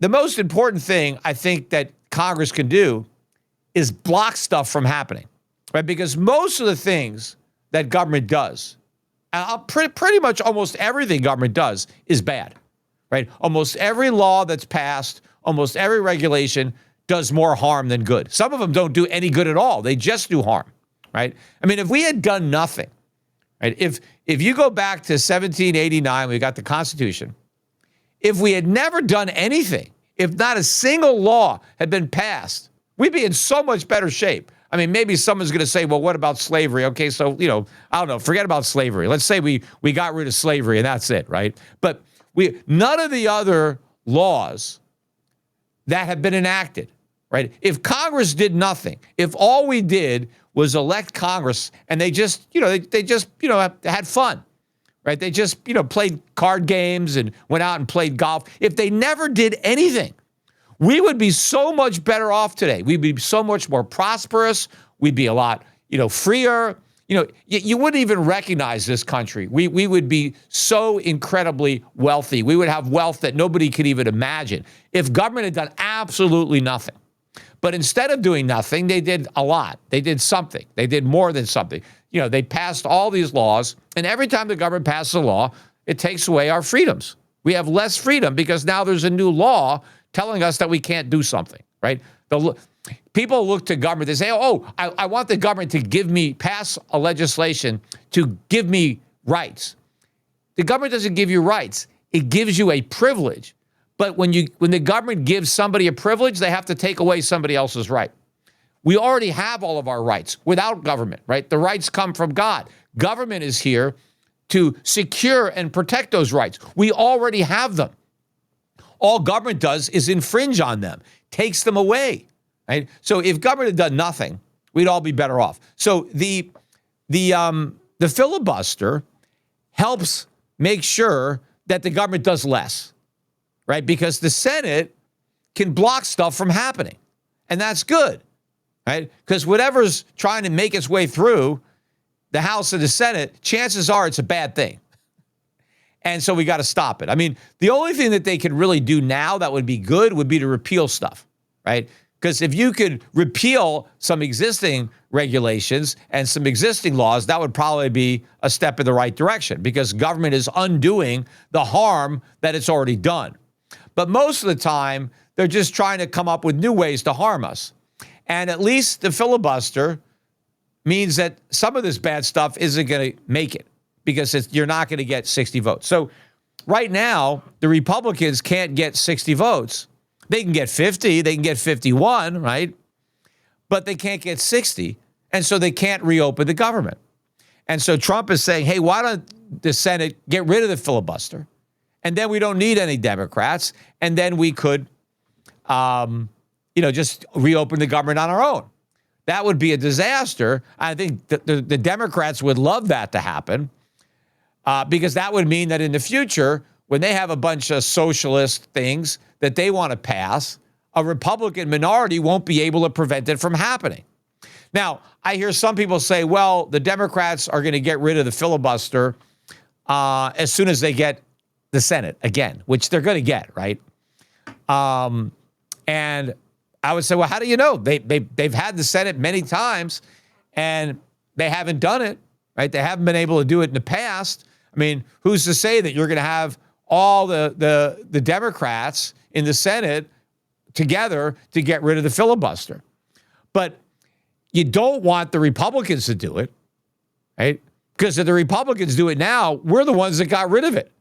Speaker 7: the most important thing I think that Congress can do is block stuff from happening, right? Because most of the things that government does, pretty much almost everything government does is bad, right? Almost every law that's passed, almost every regulation does more harm than good. Some of them don't do any good at all. They just do harm, right? I mean, if we had done nothing, right? If you go back to 1789, we got the Constitution. If we had never done anything, if not a single law had been passed, we'd be in so much better shape. I mean, maybe someone's going to say, well, what about slavery? Okay, so, I don't know, forget about slavery. Let's say we got rid of slavery and that's it, right? But none of the other laws that have been enacted, right? If Congress did nothing, if all we did was elect Congress and they just, they just had fun, right? They just, played card games and went out and played golf. If they never did anything, we would be so much better off today. We'd be so much more prosperous. We'd be a lot, freer. You wouldn't even recognize this country. We would be so incredibly wealthy. We would have wealth that nobody could even imagine if government had done absolutely nothing. But instead of doing nothing, they did a lot. They did something. They did more than something. They passed all these laws, and every time the government passes a law, it takes away our freedoms. We have less freedom because now there's a new law telling us that we can't do something, right? People look to government. They say, I want the government to pass a legislation to give me rights. The government doesn't give you rights. It gives you a privilege But when the government gives somebody a privilege, they have to take away somebody else's right. We already have all of our rights without government, right? The rights come from God. Government is here to secure and protect those rights. We already have them. All government does is infringe on them, takes them away, right? So if government had done nothing, we'd all be better off. So the filibuster helps make sure that the government does less, right? Because the Senate can block stuff from happening, and that's good, right? Because whatever's trying to make its way through the House and the Senate, chances are it's a bad thing. And so we got to stop it. I mean, the only thing that they could really do now that would be good would be to repeal stuff, right? Because if you could repeal some existing regulations and some existing laws, that would probably be a step in the right direction because government is undoing the harm that it's already done. But most of the time, they're just trying to come up with new ways to harm us. And at least the filibuster means that some of this bad stuff isn't going to make it because you're not going to get 60 votes. So right now, the Republicans can't get 60 votes. They can get 50, they can get 51, right? But they can't get 60, and so they can't reopen the government. And so Trump is saying, hey, why don't the Senate get rid of the filibuster? And then we don't need any Democrats, and then we could, just reopen the government on our own. That would be a disaster. I think the Democrats would love that to happen because that would mean that in the future, when they have a bunch of socialist things that they want to pass, a Republican minority won't be able to prevent it from happening. Now, I hear some people say, well, the Democrats are going to get rid of the filibuster as soon as they get the Senate again, which they're going to get, right? And I would say, well, how do you know? They've had the Senate many times, and they haven't done it, right? They haven't been able to do it in the past. I mean, who's to say that you're going to have all the Democrats in the Senate together to get rid of the filibuster? But you don't want the Republicans to do it, right? Because if the Republicans do it now, we're the ones that got rid of it,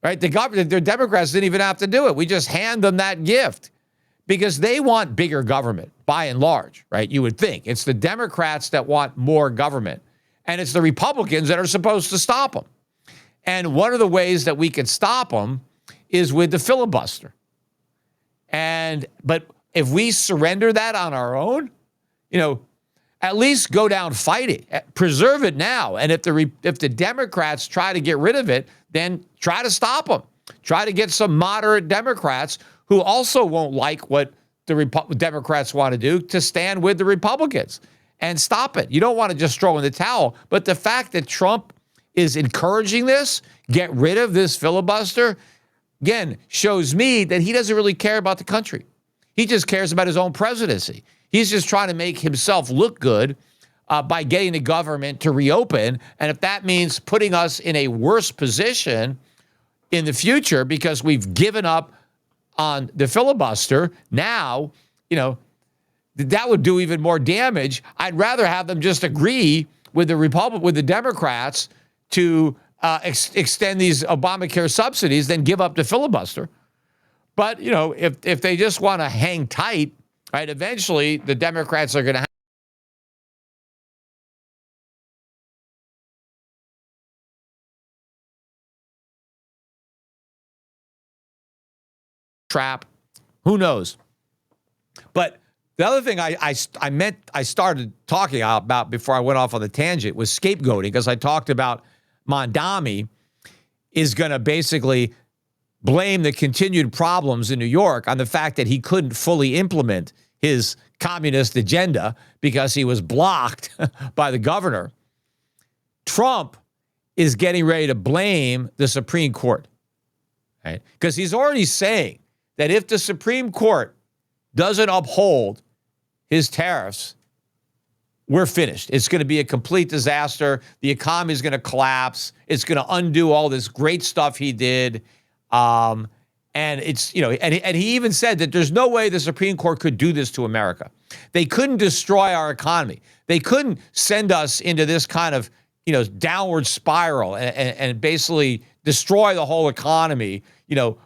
Speaker 7: right? The Democrats didn't even have to do it. We just hand them that gift because they want bigger government by and large, right? You would think. It's the Democrats that want more government, and it's the Republicans that are supposed to stop them. And one of the ways that we can stop them is with the filibuster. But if we surrender that on our own, at least go down fighting, preserve it now. And if the Democrats try to get rid of it, then try to stop them. Try to get some moderate Democrats who also won't like what the Democrats want to do to stand with the Republicans and stop it. You don't want to just throw in the towel. But the fact that Trump is encouraging this, get rid of this filibuster, again, shows me that he doesn't really care about the country. He just cares about his own presidency. He's just trying to make himself look good by getting the government to reopen. And if that means putting us in a worse position in the future because we've given up on the filibuster, now, that would do even more damage. I'd rather have them just agree with the Democrats to extend these Obamacare subsidies than give up the filibuster. But, if they just want to hang tight, right, eventually the Democrats are going to trap. Who knows? But the other thing I started talking about before I went off on the tangent was scapegoating, because I talked about Mondami is going to basically blame the continued problems in New York on the fact that he couldn't fully implement his communist agenda because he was blocked by the governor. Trump is getting ready to blame the Supreme Court, right? Because he's already saying that if the Supreme Court doesn't uphold his tariffs, we're finished. It's going to be a complete disaster. The economy is going to collapse. It's going to undo all this great stuff he did. And it's, and he even said that there's no way the Supreme Court could do this to America. They couldn't destroy our economy. They couldn't send us into this kind of, downward spiral and basically destroy the whole economy,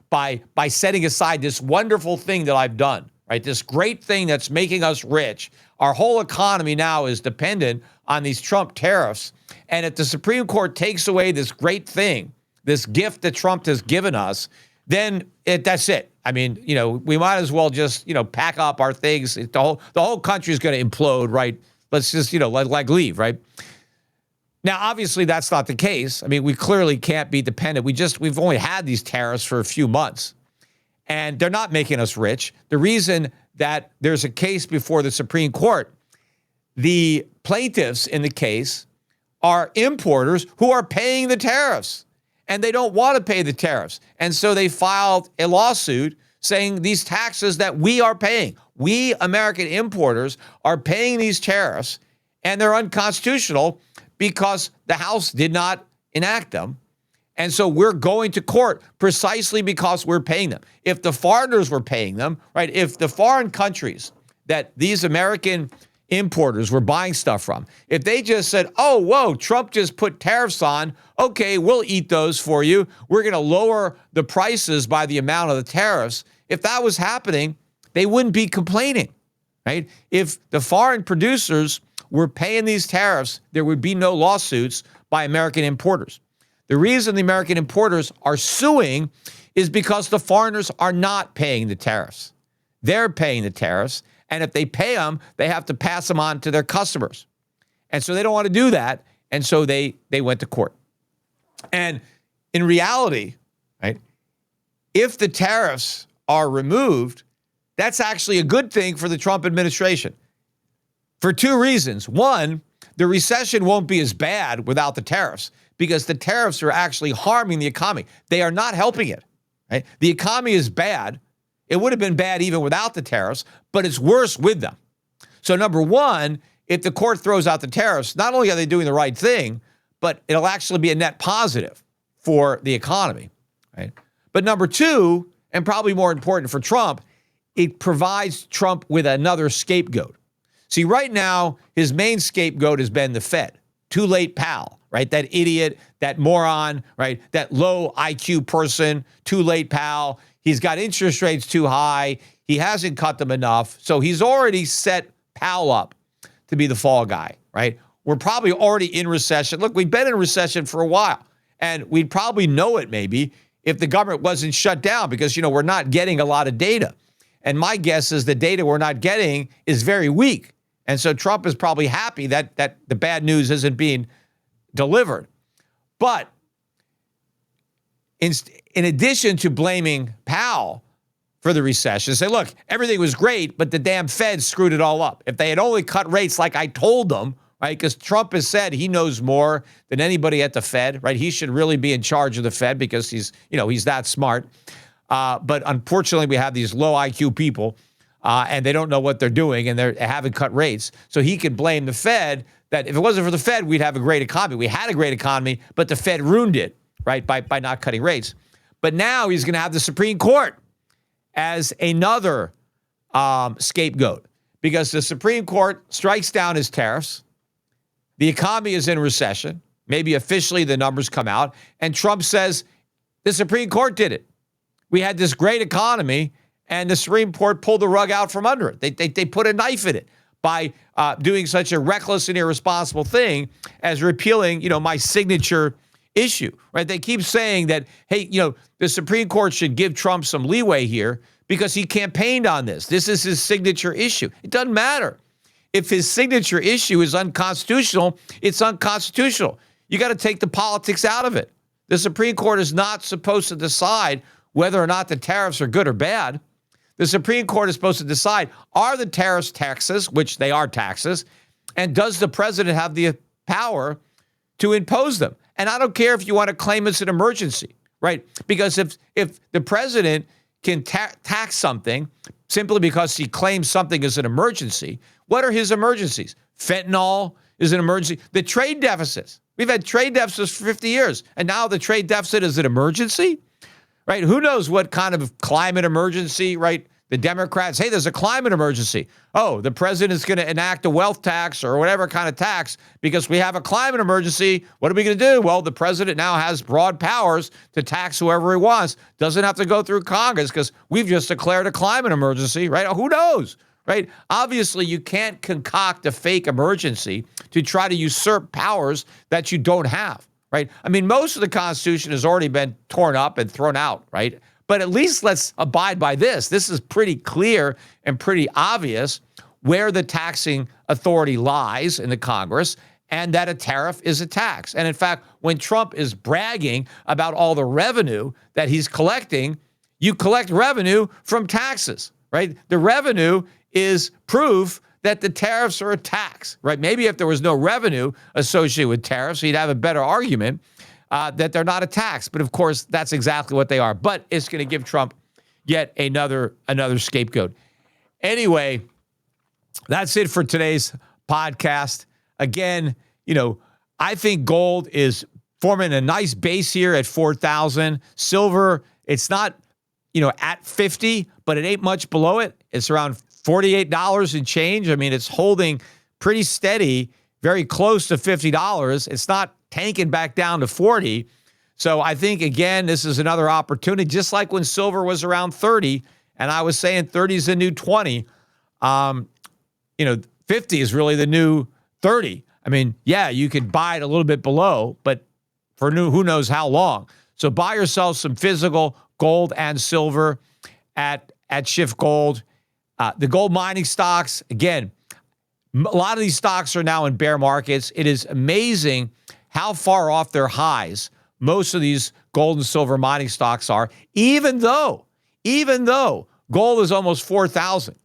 Speaker 7: by setting aside this wonderful thing that I've done, right? This great thing that's making us rich. Our whole economy now is dependent on these Trump tariffs. And if the Supreme Court takes away this great thing, this gift that Trump has given us, then that's it. I mean, we might as well just, pack up our things. The whole country is going to implode, right? Let's just, leave, right? Now, obviously, that's not the case. I mean, we clearly can't be dependent. We've only had these tariffs for a few months, and they're not making us rich. The reason that there's a case before the Supreme Court, the plaintiffs in the case are importers who are paying the tariffs, and they don't want to pay the tariffs. And so they filed a lawsuit saying these taxes that we are paying, we American importers are paying these tariffs, and they're unconstitutional because the House did not enact them. And so we're going to court precisely because we're paying them. If the foreigners were paying them, right, if the foreign countries that these American importers were buying stuff from, if they just said, oh, whoa, Trump just put tariffs on, okay, we'll eat those for you. We're going to lower the prices by the amount of the tariffs. If that was happening, they wouldn't be complaining, right? If the foreign producers were paying these tariffs, there would be no lawsuits by American importers. The reason the American importers are suing is because the foreigners are not paying the tariffs. They're paying the tariffs, and if they pay them, they have to pass them on to their customers. And so they don't want to do that, and so they went to court. And in reality, right, if the tariffs are removed, that's actually a good thing for the Trump administration for two reasons. One, the recession won't be as bad without the tariffs because the tariffs are actually harming the economy. They are not helping it, right? The economy is bad. It would have been bad even without the tariffs, but it's worse with them. So number one, if the court throws out the tariffs, not only are they doing the right thing, but it'll actually be a net positive for the economy, right? But number two, and probably more important for Trump, it provides Trump with another scapegoat. See, right now, his main scapegoat has been the Fed. Too late, pal, right? That idiot, that moron, right? That low IQ person, too late, pal. He's got interest rates too high. He hasn't cut them enough. So he's already set Powell up to be the fall guy, right? We're probably already in recession. Look, we've been in recession for a while, and we'd probably know it maybe if the government wasn't shut down because, we're not getting a lot of data. And my guess is the data we're not getting is very weak. And so Trump is probably happy that the bad news isn't being delivered. But in addition to blaming Powell for the recession, say, look, everything was great, but the damn Fed screwed it all up. If they had only cut rates like I told them, right, because Trump has said he knows more than anybody at the Fed, right? He should really be in charge of the Fed because he's that smart. But unfortunately, we have these low IQ people. And they don't know what they're doing, and they haven't cut rates. So he could blame the Fed that if it wasn't for the Fed, we'd have a great economy. We had a great economy, but the Fed ruined it, right, by not cutting rates. But now he's going to have the Supreme Court as another scapegoat because the Supreme Court strikes down his tariffs. The economy is in recession. Maybe officially the numbers come out, and Trump says the Supreme Court did it. We had this great economy, and the Supreme Court pulled the rug out from under it. They put a knife in it by doing such a reckless and irresponsible thing as repealing, my signature issue, right? They keep saying that, hey, the Supreme Court should give Trump some leeway here because he campaigned on this. This is his signature issue. It doesn't matter. If his signature issue is unconstitutional, it's unconstitutional. You got to take the politics out of it. The Supreme Court is not supposed to decide whether or not the tariffs are good or bad. The Supreme Court is supposed to decide, are the tariffs taxes, which they are taxes, and does the president have the power to impose them? And I don't care if you want to claim it's an emergency, right? Because if the president can tax something simply because he claims something is an emergency, what are his emergencies? Fentanyl is an emergency. The trade deficits. We've had trade deficits for 50 years, and now the trade deficit is an emergency? Right? Who knows what kind of climate emergency, right, The Democrats, hey, there's a climate emergency. Oh, the president's going to enact a wealth tax or whatever kind of tax because we have a climate emergency. What are we going to do? Well, the president now has broad powers to tax whoever he wants. Doesn't have to go through Congress because we've just declared a climate emergency, right? Who knows, right? Obviously, you can't concoct a fake emergency to try to usurp powers that you don't have, right? I mean, most of the Constitution has already been torn up and thrown out, right? But at least let's abide by this. This is pretty clear and pretty obvious where the taxing authority lies in the Congress and that a tariff is a tax. And in fact, when Trump is bragging about all the revenue that he's collecting, you collect revenue from taxes, right? The revenue is proof that the tariffs are a tax, right? Maybe if there was no revenue associated with tariffs, he'd have a better argument that they're not a tax. But of course, that's exactly what they are. But it's going to give Trump yet another scapegoat. Anyway, that's it for today's podcast. Again, I think gold is forming a nice base here at 4,000. Silver, it's not, at 50, but it ain't much below it. It's around $48 and change. I mean, it's holding pretty steady, very close to $50. It's not tanking back down to 40. So I think, again, this is another opportunity, just like when silver was around 30, and I was saying 30 is the new 20. 50 is really the new 30. I mean, yeah, you could buy it a little bit below, but for who knows how long. So buy yourself some physical gold and silver at Schiff Gold. The gold mining stocks, again, a lot of these stocks are now in bear markets. It is amazing how far off their highs most of these gold and silver mining stocks are, even though gold is almost 4,000,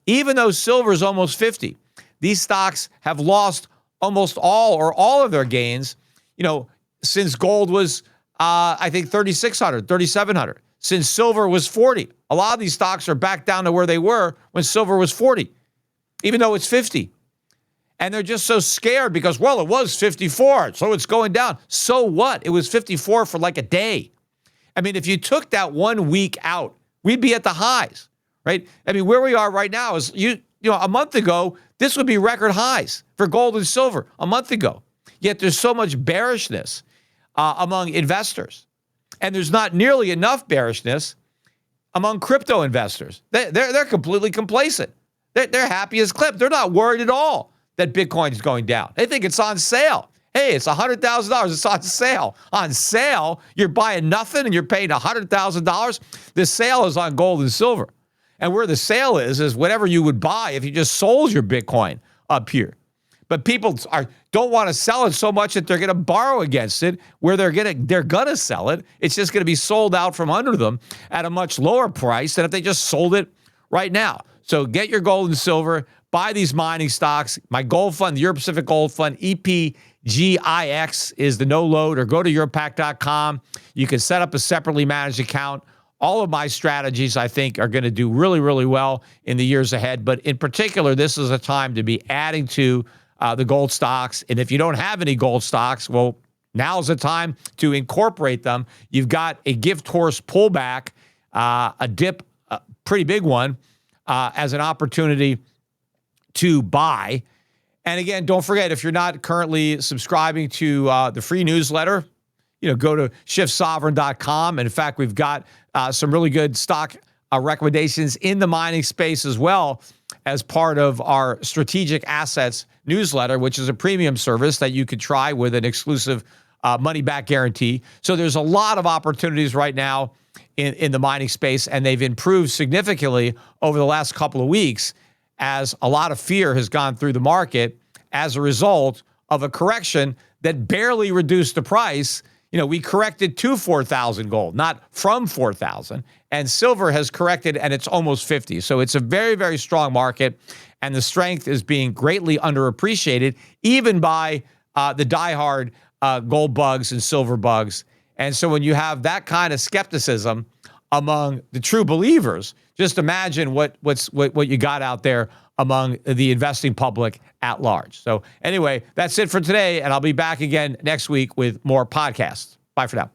Speaker 7: even though silver is almost 50. These stocks have lost almost all of their gains, since gold was, I think, 3,600, 3,700, since silver was 40. A lot of these stocks are back down to where they were when silver was 40, even though it's 50. And they're just so scared because, well, it was 54, so it's going down. So what? It was 54 for like a day. I mean, if you took that 1 week out, we'd be at the highs, right? I mean, where we are right now is, a month ago, this would be record highs for gold and silver a month ago. Yet there's so much bearishness among investors. And there's not nearly enough bearishness among crypto investors. They're completely complacent. They're happy as clip. They're not worried at all that Bitcoin is going down. They think it's on sale. Hey, it's $100,000. It's on sale. On sale, you're buying nothing and you're paying $100,000. The sale is on gold and silver. And where the sale is whatever you would buy if you just sold your Bitcoin up here. But people don't want to sell it so much that they're going to borrow against it, where they're going to sell it. It's just going to be sold out from under them at a much lower price than if they just sold it right now. So get your gold and silver, buy these mining stocks. My gold fund, the Euro Pacific Gold Fund, EPGIX is the no load, or go to Europac.com. You can set up a separately managed account. All of my strategies, I think, are going to do really, really well in the years ahead. But in particular, this is a time to be adding to the gold stocks. And if you don't have any gold stocks, well, now's the time to incorporate them. You've got a gift horse pullback, a dip, a pretty big one, as an opportunity to buy. And again, don't forget, if you're not currently subscribing to the free newsletter, go to shiftsovereign.com. And in fact, we've got some really good stock recommendations in the mining space as well as part of our strategic assets newsletter, which is a premium service that you could try with an exclusive money-back guarantee. So there's a lot of opportunities right now in the mining space, and they've improved significantly over the last couple of weeks as a lot of fear has gone through the market as a result of a correction that barely reduced the price. We corrected to 4,000 gold, not from 4,000. And silver has corrected, and it's almost 50. So it's a very, very strong market, and the strength is being greatly underappreciated, even by the diehard gold bugs and silver bugs. And so when you have that kind of skepticism among the true believers, just imagine what you got out there among the investing public at large. So anyway, that's it for today, and I'll be back again next week with more podcasts. Bye for now.